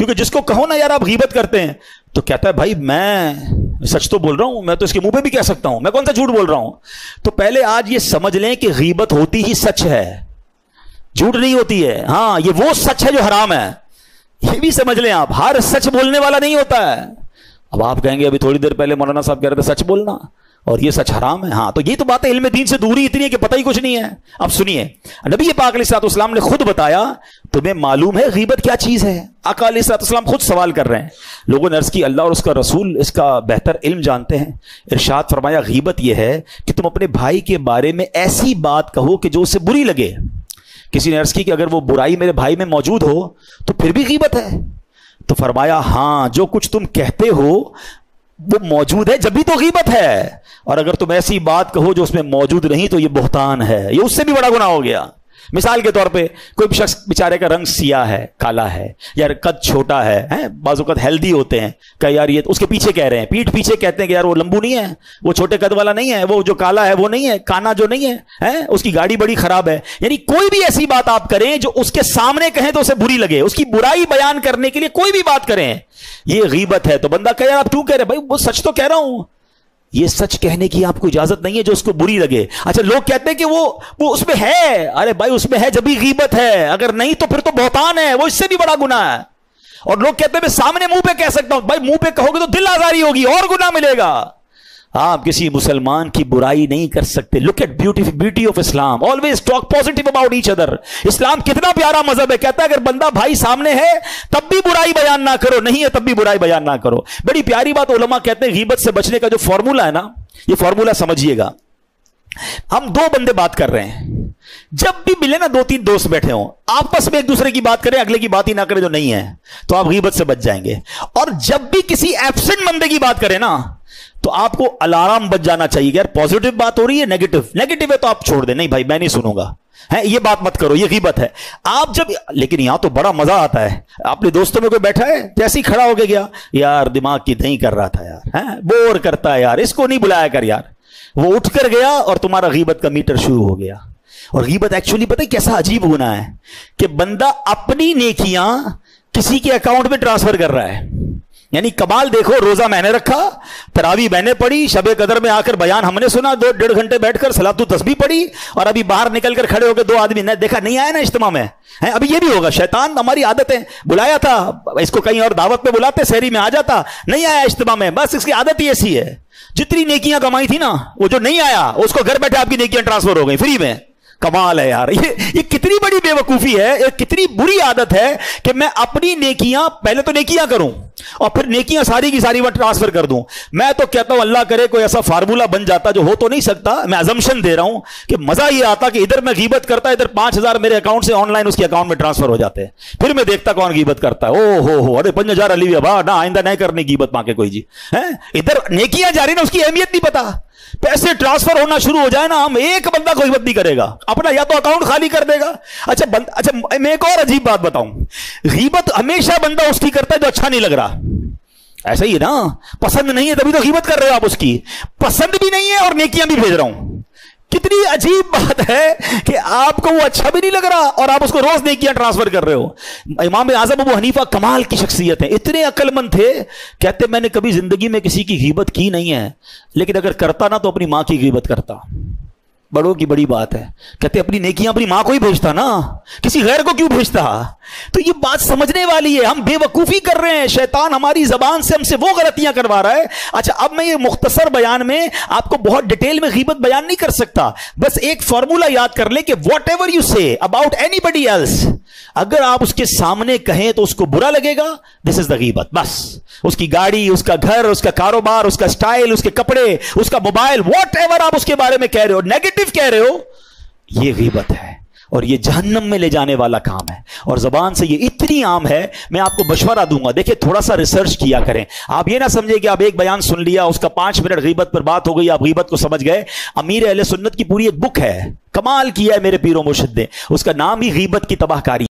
क्योंकि जिसको कहो ना यार आप गीबत करते हैं तो कहता है भाई मैं सच तो बोल रहा हूं, मैं तो इसके मुंह पे भी कह सकता हूं, मैं कौन सा झूठ बोल रहा हूं। तो पहले आज ये समझ लें कि गीबत होती ही सच है, झूठ नहीं होती है। हाँ, ये वो सच है जो हराम है, ये भी समझ लें आप। हर सच बोलने वाला नहीं होता है। अब आप कहेंगे अभी थोड़ी देर पहले मौलाना साहब कह रहे थे सच बोलना और ये सच हराम है। हाँ, तो ये तो बात है, इल्म दीन से दूरी इतनी है कि पता ही कुछ नहीं है। अब सुनिए, नबी पाक अलैहिस्सलाम ने खुद बताया, तुम्हें मालूम है गीबत क्या चीज है? आका अलैहिस्सलाम खुद सवाल कर रहे हैं। लोगों ने अर्ज की अल्लाह और उसका रसूल इसका बेहतर इल्म जानते हैं। इरशाद फरमाया गीबत यह है कि तुम अपने भाई के बारे में ऐसी बात कहो कि जो उसे बुरी लगे। किसी ने अर्ज की कि अगर वो बुराई मेरे भाई में मौजूद हो तो फिर भी गीबत है? तो फरमाया हाँ, जो कुछ तुम कहते हो वो मौजूद है जब भी तो गीबत है, और अगर तुम ऐसी बात कहो जो उसमें मौजूद नहीं तो ये बुहतान है, ये उससे भी बड़ा गुनाह हो गया। मिसाल के तौर पे कोई शख्स बेचारे का रंग सियाह है, काला है, यार कद छोटा है बाज़-ओ-क़त हेल्दी होते हैं, क्या यार ये उसके पीछे कह रहे हैं, पीठ पीछे कहते हैं कि यार वो लंबू नहीं है, वो छोटे कद वाला नहीं है, वो जो काला है वो नहीं है, काना जो नहीं है, उसकी गाड़ी बड़ी खराब है। यानी कोई भी ऐसी बात आप करें जो उसके सामने कहें तो उसे बुरी लगे, उसकी बुराई बयान करने के लिए कोई भी बात करें, ये गीबत है। तो बंदा कहे यार आप क्यों कह रहे? भाई वो सच तो कह रहा हूं, ये सच कहने की आपको इजाजत नहीं है जो उसको बुरी लगे। अच्छा, लोग कहते हैं कि वो उसमें है, अरे भाई उसमें है जब भी गीबत है, अगर नहीं तो फिर तो बहुतान है, वो इससे भी बड़ा गुनाह है। और लोग कहते हैं मैं सामने मुंह पे कह सकता हूं, भाई मुंह पे कहोगे तो दिल आजारी होगी और गुनाह मिलेगा। आप किसी मुसलमान की बुराई नहीं कर सकते। Look at beauty of Islam, always talk positive about each other. Islam कितना प्यारा मजहब है, कहता है अगर बंदा भाई सामने है तब भी बुराई बयान ना करो, नहीं है तब भी बुराई बयान ना करो। बड़ी प्यारी बात उलमा कहते हैं, गीबत से बचने का जो फॉर्मूला है ना, ये फॉर्मूला समझिएगा। हम दो बंदे बात कर रहे हैं, जब भी मिले ना, दो तीन दोस्त बैठे हों, आपस में एक दूसरे की बात करें, अगले की बात ही ना करें जो नहीं है, तो आप गीबत से बच जाएंगे। और जब भी किसी एब्सेंट बंदे की बात करें ना, तो आपको अलार्म बच जाना चाहिए, यार पॉजिटिव बात हो रही है, नेगेटिव है तो आप छोड़ दें, नहीं भाई मैं नहीं सुनूंगा, है ये बात मत करो, ये गीबत है। आप जब, लेकिन यहां तो बड़ा मजा आता है, अपने दोस्तों में कोई बैठा है, जैसे ही खड़ा होके गया, यार दिमाग की नहीं कर रहा था यार, है बोर करता है यार, इसको नहीं बुलाया कर यार, वो उठ कर गया और तुम्हारा गीबत का मीटर शुरू हो गया। और गीबत एक्चुअली पता है कैसा अजीब गुनाह है कि बंदा अपनी नेकियां किसी के अकाउंट में ट्रांसफर कर रहा है। यानी कमाल देखो, रोजा मैंने रखा, तरावी मैंने पढ़ी, शबे कदर में आकर बयान हमने सुना, 2-1.5 घंटे बैठकर सलातु तस्बीह पढ़ी, और अभी बाहर निकलकर खड़े होकर दो आदमी ने देखा नहीं आया ना इज्तिमा में, है अभी ये भी होगा, शैतान हमारी आदत है, बुलाया था इसको कहीं और दावत पे बुलाते, शहरी में आ जाता, नहीं आया इज्तिमा में, बस इसकी आदत ही ऐसी है। जितनी नेकियां कमाई थी ना, वो जो नहीं आया उसको घर बैठे आपकी नेकियां ट्रांसफर हो गई फ्री में। कमाल है यार, ये कितनी बड़ी बेवकूफी है, ये कितनी बुरी आदत है कि मैं अपनी नेकियां, पहले तो नेकियां करूं और फिर नेकियां सारी की सारी मैं ट्रांसफर कर दूं। मैं तो कहता हूं अल्लाह करे कोई ऐसा फार्मूला बन जाता, जो हो तो नहीं सकता, मैं अजम्पशन दे रहा हूं कि मजा ये आता कि इधर मैं गीबत करता, इधर 5,000 मेरे अकाउंट से ऑनलाइन उसके अकाउंट में ट्रांसफर हो जाते हैं, फिर मैं देखता कौन गीबत करता है। ओ हो अरे 5,000 अली ना, आइंदा नहीं करनी गीबत मांगे कोई जी, है इधर नेकियां जा रही ना, उसकी अहमियत नहीं पता, पैसे ट्रांसफर होना शुरू हो जाए ना, हम एक बंदा कोई गीबत नहीं करेगा अपना, या तो अकाउंट खाली कर देगा। अच्छा मैं एक और अजीब बात बताऊं, गीबत हमेशा बंदा उसकी करता है जो अच्छा नहीं लग रहा, ऐसा ही है ना, पसंद नहीं है तभी तो गीबत कर रहे हो आप, उसकी पसंद भी नहीं है और नेकियां भी भेज रहा हूं। कितनी अजीब बात है कि आपको वो अच्छा भी नहीं लग रहा और आप उसको रोज नेकियां ट्रांसफर कर रहे हो। इमाम आज़म अबू हनीफा कमाल की शख्सियत है, इतने अक्लमंद थे, कहते मैंने कभी जिंदगी में किसी की गीबत की नहीं है, लेकिन अगर करता ना तो अपनी मां की गीबत करता, बड़ों की बड़ी बात है। कहते अपनी नेकियां अपनी मां को ही भेजता ना, किसी गैर को क्यों भेजता? तो ये बात समझने वाली है, हम बेवकूफी कर रहे हैं, शैतान हमारी जबान से हमसे वो गलतियां करवा रहा है। अच्छा, अब मैं ये मुख्तसर बयान में आपको बहुत डिटेल में गीबत बयान नहीं कर सकता, बस एक फॉर्मूला याद कर ले कि what ever you say about anybody else, अगर आप उसके सामने कहें तो उसको बुरा लगेगा, दिस इज द गीबत। बस उसकी गाड़ी, उसका घर, उसका कारोबार, उसका स्टाइल, उसके कपड़े, उसका मोबाइल, वॉट एवर आप उसके बारे में कह रहे हो, नेगेटिव कह रहे हो, ये गीबत है और ये जहन्नम में ले जाने वाला काम है। और जबान से ये इतनी आम है, मैं आपको मशवरा दूंगा, देखिए थोड़ा सा रिसर्च किया करें। आप ये ना समझे कि आप एक बयान सुन लिया, उसका 5 मिनट गीबत पर बात हो गई, आप गीबत को समझ गए। अमीर अहले सुन्नत की पूरी एक बुक है, कमाल किया है मेरे पीरो मुर्शिद ने, उसका नाम ही गीबत की तबाहकारी।